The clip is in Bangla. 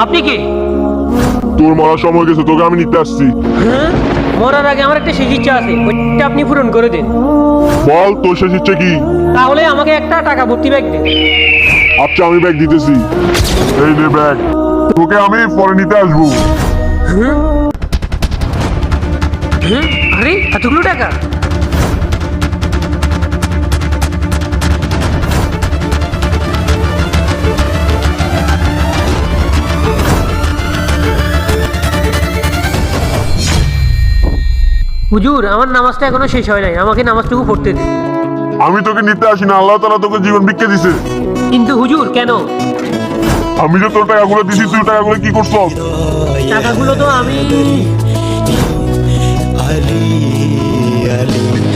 আপনি কি? তোর মরার সময় গেছে, তোকে আমি নিতে আসছি। হ্যাঁ, মরার আগে আমার একটা শেষ ইচ্ছা আছে, ওইটা আপনি পূরণ করে দিন। বল তোর শেষ ইচ্ছে কি? তাহলে আমাকে একটা টাকা ভর্তি ব্যাগ দিন। আচ্ছা আমি ব্যাগ দিতেছি, এই নে ব্যাগ, তোকে আমি পরে নিতে আসবো। আরে এতগুলো টাকা! হুজুর, আমার নামাজটা এখনো শেষ হয় নাই, আমাকে নামাজটুকু পড়তে দিন। আমি তোকে নিতে আসি না, আল্লাহ তাআলা তোকে জীবন ভিক্ষা দিছে। কিন্তু হুজুর, কেন? আমি যে তোর টাকাগুলো দিছি, তুই টাকাগুলো কি করছস? টাকাগুলো তো আমি Ali, Ali.